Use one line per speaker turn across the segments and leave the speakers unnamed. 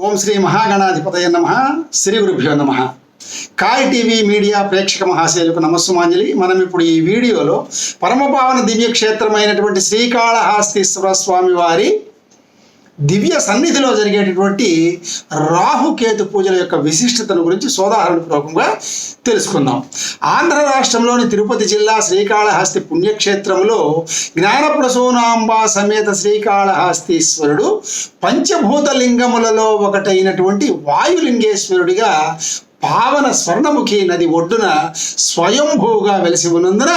ఓం శ్రీ మహాగణాధిపతయ నమః. శ్రీ గురుభ్యో నమః. కాయ్ టీవీ మీడియా ప్రేక్షక మహాశయులకు నమస్సుమాంజలి. మనం ఇప్పుడు ఈ వీడియోలో పరమపావన దివ్యక్షేత్రమైనటువంటి శ్రీకాళహస్తీశ్వర స్వామి వారి దివ్య సన్నిధిలో జరిగేటటువంటి రాహుకేతు పూజల యొక్క విశిష్టతను గురించి సోదాహరణపూర్వకంగా తెలుసుకుందాం. ఆంధ్ర రాష్ట్రంలోని తిరుపతి జిల్లా శ్రీకాళహస్తి పుణ్యక్షేత్రంలో జ్ఞానప్రసూనాంబ సమేత శ్రీకాళహస్తీశ్వరుడు పంచభూత లింగములలో ఒకటైనటువంటి వాయులింగేశ్వరుడిగా పావన స్వర్ణముఖి నది ఒడ్డున స్వయంభూగా వెలిసి ఉన్నందున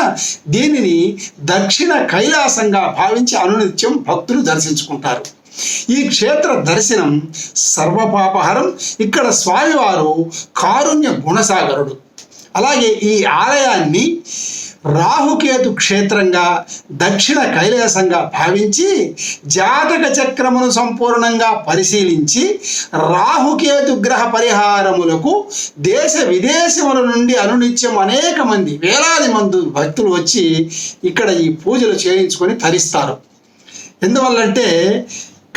దీనిని దక్షిణ కైలాసంగా భావించి అనునిత్యం భక్తులు దర్శించుకుంటారు. ఈ క్షేత్ర దర్శనం సర్వపాపహరం. ఇక్కడ స్వామివారు కారుణ్య గుణసాగరుడు. అలాగే ఈ ఆలయాన్ని రాహుకేతు క్షేత్రంగా దక్షిణ కైలాసంగా భావించి జాతక చక్రమును సంపూర్ణంగా పరిశీలించి రాహుకేతు గ్రహ పరిహారములకు దేశ విదేశముల నుండి అనునిత్యం అనేక మంది వేలాది మంది భక్తులు వచ్చి ఇక్కడ ఈ పూజలు చేయించుకొని తరిస్తారు. ఎందువల్లంటే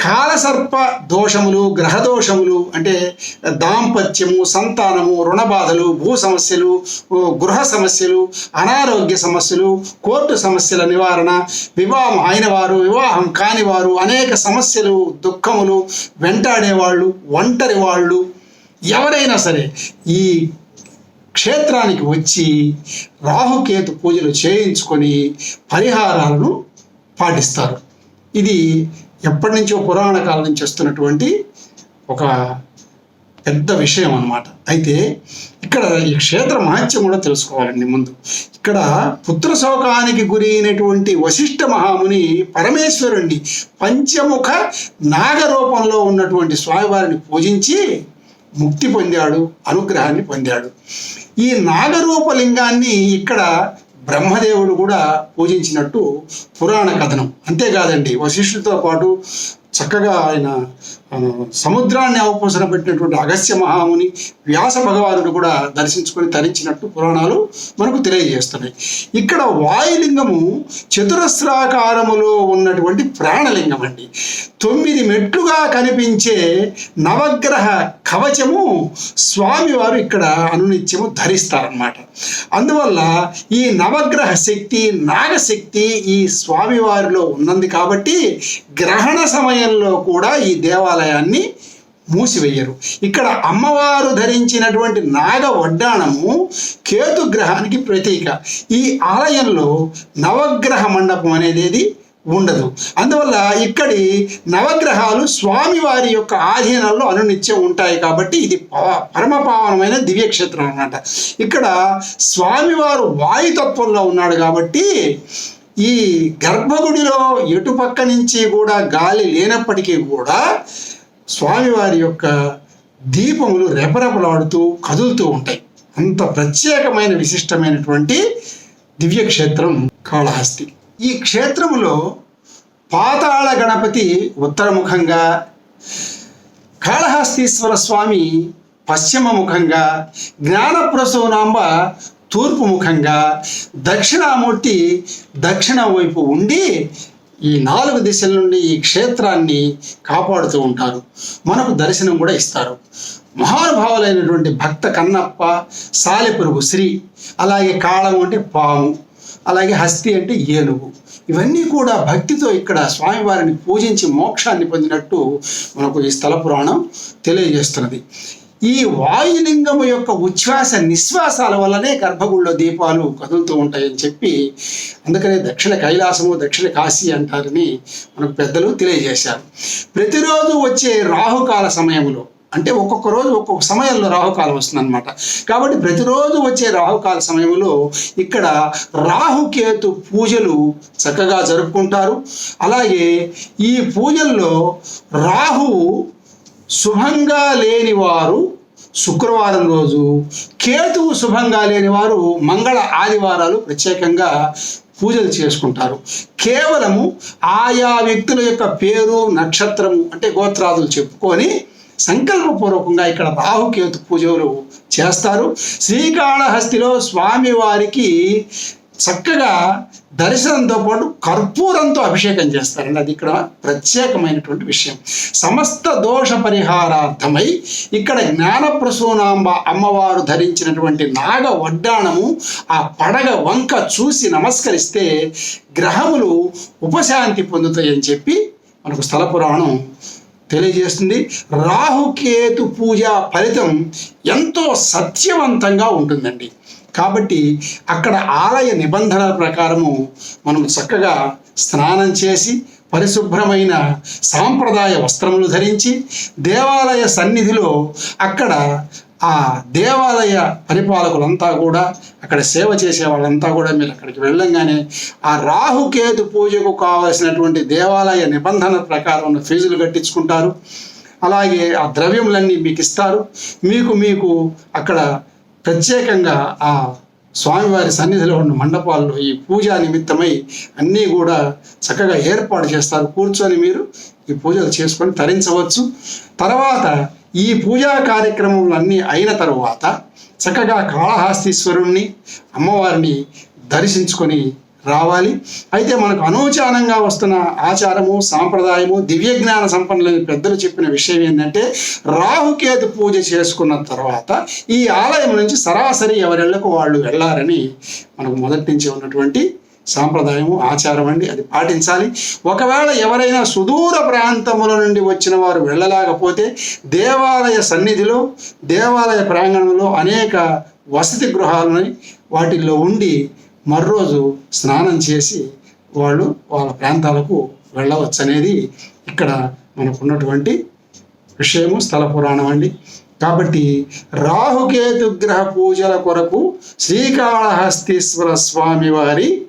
కాలసర్ప దోషములు, గ్రహ దోషములు అంటే దాంపత్యము, సంతానము, రుణ బాధలు, భూ సమస్యలు, గృహ సమస్యలు, అనారోగ్య సమస్యలు, కోర్టు సమస్యల నివారణ, వివాహం అయిన వారు, వివాహం కాని వారు, అనేక సమస్యలు, దుఃఖములు వెంటాడేవాళ్ళు, ఒంటరి వాళ్ళు ఎవరైనా సరే ఈ క్షేత్రానికి వచ్చి రాహుకేతు పూజలు చేయించుకొని పరిహారాలను పాటిస్తారు. ఇది ఎప్పటి నుంచో పురాణ కాలం నుంచి వస్తున్నటువంటి ఒక పెద్ద విషయం అన్నమాట. అయితే ఇక్కడ ఈ క్షేత్ర మహత్యం కూడా తెలుసుకోవాలండి. ముందు ఇక్కడ పుత్రశోకానికి గురి అయినటువంటి వశిష్ఠ మహాముని పరమేశ్వరుణ్ణి పంచముఖ నాగరూపంలో ఉన్నటువంటి స్వామివారిని పూజించి ముక్తి పొందాడు, అనుగ్రహాన్ని పొందాడు. ఈ నాగరూపలింగాన్ని ఇక్కడ బ్రహ్మదేవుడు కూడా పూజించినట్టు పురాణ కథనం. అంతేకాదండి, వశిష్ఠుడితో పాటు చక్కగా ఆయన సముద్రాన్ని అవపోసన పెట్టినటువంటి అగస్త్య మహాముని, వ్యాస భగవానుడు కూడా దర్శించుకొని తరించినట్టు పురాణాలు మనకు తెలియజేస్తున్నాయి. ఇక్కడ వాయులింగము చతురస్రాకారములో ఉన్నటువంటి ప్రాణలింగం అండి. 9 మెట్లుగా కనిపించే నవగ్రహ కవచము స్వామివారు ఇక్కడ అనునిత్యము ధరిస్తారన్నమాట. అందువల్ల ఈ నవగ్రహ శక్తి, నాగశక్తి ఈ స్వామివారిలో ఉన్నది కాబట్టి గ్రహణ సమయంలో కూడా ఈ దేవాలయాన్ని మూసివేయరు. ఇక్కడ అమ్మవారు ధరించినటువంటి నాగ వడ్డాణము కేతు గ్రహానికి ప్రతీక. ఈ ఆలయంలో నవగ్రహ మండపం అనేది ఉండదు. అందువల్ల ఇక్కడి నవగ్రహాలు స్వామివారి యొక్క ఆధీనంలో అనునిత్యం ఉంటాయి కాబట్టి ఇది పరమపావనమైన దివ్యక్షేత్రం అన్నమాట. ఇక్కడ స్వామివారు వాయుతత్వంలో ఉన్నాడు కాబట్టి ఈ గర్భగుడిలో ఎటుపక్క నుంచి కూడా గాలి లేనప్పటికీ కూడా స్వామివారి యొక్క దీపములు రెపరెపలాడుతూ కదులుతూ ఉంటాయి. అంత ప్రత్యేకమైన విశిష్టమైనటువంటి దివ్యక్షేత్రం కాళహస్తి. ఈ క్షేత్రములో పాతాళ గణపతి ఉత్తరముఖంగా, కాళహస్తీశ్వర స్వామి పశ్చిమముఖంగా, జ్ఞానప్రసూనాంబ తూర్పు ముఖంగా, దక్షిణామూర్తి దక్షిణ వైపు ఉండి ఈ 4 దిశల నుండి ఈ క్షేత్రాన్ని కాపాడుతూ ఉంటారు. మనకు దర్శనం కూడా ఇస్తారు. మహానుభావులైనటువంటి భక్త కన్నప్ప, సాలెపురుగు శ్రీ, అలాగే కాళం అంటే పాము, అలాగే హస్తి అంటే ఏనుగు, ఇవన్నీ కూడా భక్తితో ఇక్కడ స్వామివారిని పూజించి మోక్షాన్ని పొందినట్టు మనకు ఈ స్థల పురాణం తెలియజేస్తున్నది. ఈ వాయులింగము యొక్క ఉచ్ఛ్వాస నిశ్వాసాల వల్లనే గర్భగుడిలో దీపాలు కదులుతూ ఉంటాయని చెప్పి, అందుకనే దక్షిణ కైలాసము, దక్షిణ కాశీ అంటారని మనకు పెద్దలు తెలియజేశారు. ప్రతిరోజు వచ్చే రాహుకాల సమయంలో, అంటే ఒక్కొక్క రోజు ఒక్కొక్క సమయంలో రాహుకాలం వస్తుందన్నమాట. కాబట్టి ప్రతిరోజు వచ్చే రాహుకాల సమయంలో ఇక్కడ రాహుకేతు పూజలు చక్కగా జరుపుకుంటారు. అలాగే ఈ పూజల్లో రాహువు శుభంగా లేనివారు శుక్రవారం రోజు, కేతువు శుభంగా లేనివారు మంగళ ఆదివారాలు ప్రత్యేకంగా పూజలు చేసుకుంటారు. కేవలము ఆయా వ్యక్తుల యొక్క పేరు, నక్షత్రము అంటే గోత్రాదులు చెప్పుకొని సంకల్పపూర్వకంగా ఇక్కడ రాహుకేతు పూజలు చేస్తారు. శ్రీకాళహస్తిలో స్వామివారికి చక్కగా దర్శనంతో పాటు కర్పూరంతో అభిషేకం చేస్తారండి. అది ఇక్కడ ప్రత్యేకమైనటువంటి విషయం. సమస్త దోష పరిహారార్థమై ఇక్కడ జ్ఞానప్రసూనాంబ అమ్మవారు ధరించినటువంటి నాగ వడ్డాణము, ఆ పడగ వంక చూసి నమస్కరిస్తే గ్రహములు ఉపశాంతి పొందుతాయని చెప్పి మనకు స్థల పురాణం తెలియజేస్తుంది. రాహుకేతు పూజ ఫలితం ఎంతో సత్యవంతంగా ఉంటుందండి. కాబట్టి అక్కడ ఆలయ నిబంధనల ప్రకారము మనం చక్కగా స్నానం చేసి పరిశుభ్రమైన సాంప్రదాయ వస్త్రములు ధరించి దేవాలయ సన్నిధిలో అక్కడ ఆ దేవాలయ పరిపాలకులంతా కూడా, అక్కడ సేవ చేసే వాళ్ళంతా కూడా మీరు అక్కడికి వెళ్ళంగానే ఆ రాహుకేతు పూజకు కావలసినటువంటి దేవాలయ నిబంధనల ప్రకారం ఉన్న ఫీజులు కట్టించుకుంటారు. అలాగే ఆ ద్రవ్యములన్నీ మీకు ఇస్తారు. మీకు అక్కడ ప్రత్యేకంగా ఆ స్వామివారి సన్నిధిలో ఉన్న మండపాల్లో ఈ పూజా నిమిత్తమై అన్నీ కూడా చక్కగా ఏర్పాటు చేస్తారు. కూర్చొని మీరు ఈ పూజలు చేసుకొని తరించవచ్చు. తర్వాత ఈ పూజా కార్యక్రమములన్నీ అయిన తరువాత చక్కగా కాళహస్తీశ్వరుణ్ణి, అమ్మవారిని దర్శించుకొని రావాలి. అయితే మనకు అనూచానంగా వస్తున్న ఆచారము, సాంప్రదాయము, దివ్య జ్ఞాన సంపన్నులైన పెద్దలు చెప్పిన విషయం ఏంటంటే రాహుకేతు పూజ చేసుకున్న తర్వాత ఈ ఆలయం నుంచి సరాసరి ఎవరిళ్లకు వాళ్ళు వెళ్ళారని మనకు మొదటి నుంచి ఉన్నటువంటి సాంప్రదాయము, ఆచారం అండి. అది పాటించాలి. ఒకవేళ ఎవరైనా సుదూర ప్రాంతముల నుండి వచ్చిన వారు వెళ్ళలేకపోతే దేవాలయ సన్నిధిలో, దేవాలయ ప్రాంగణంలో అనేక వసతి గృహాలని వాటిల్లో ఉండి మర్రోజు స్నానం చేసి వాళ్ళు వాళ్ళ ప్రాంతాలకు వెళ్ళవచ్చు అనేది ఇక్కడ మనకున్నటువంటి విషయము, స్థల పురాణం అండి. కాబట్టి రాహుకేతు గ్రహ పూజల కొరకు శ్రీకాళహస్తీశ్వర స్వామి వారి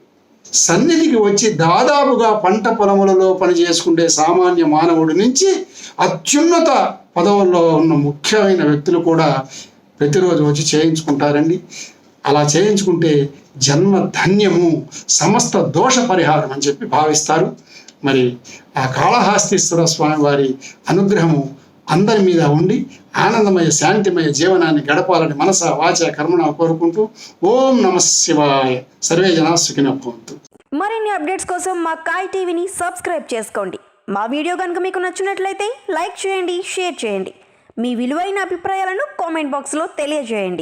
సన్నిధికి వచ్చి దాదాపుగా పంట పొలములలో పనిచేసుకుంటే సామాన్య మానవుడి నుంచి అత్యున్నత పదవుల్లో ఉన్న ముఖ్యమైన వ్యక్తులు కూడా ప్రతిరోజు వచ్చి చేయించుకుంటారండి. అలా చేయించుకుంటే జన్మ ధన్యము, సమస్త దోష పరిహారం అని చెప్పి భావిస్తారు. మరి ఆ కాళహస్తీశ్వర స్వామి వారి అనుగ్రహము అందరి మీద ఉండి ఆనందమయ శాంతిమయ జీవనాన్ని గడపాలని మనస వాచ కర్మణ కోరుకుంటూ ఓం నమః శివాయ. సర్వే జనా సుఖినో భవంతు.
మరిన్ని అప్డేట్స్ కోసం మా కాయ్ టీవీని సబ్స్క్రైబ్ చేసుకోండి. మా వీడియో కనుక మీకు నచ్చినట్లయితే లైక్ చేయండి, షేర్ చేయండి. మీ విలువైన అభిప్రాయాలను కామెంట్ బాక్స్లో తెలియజేయండి.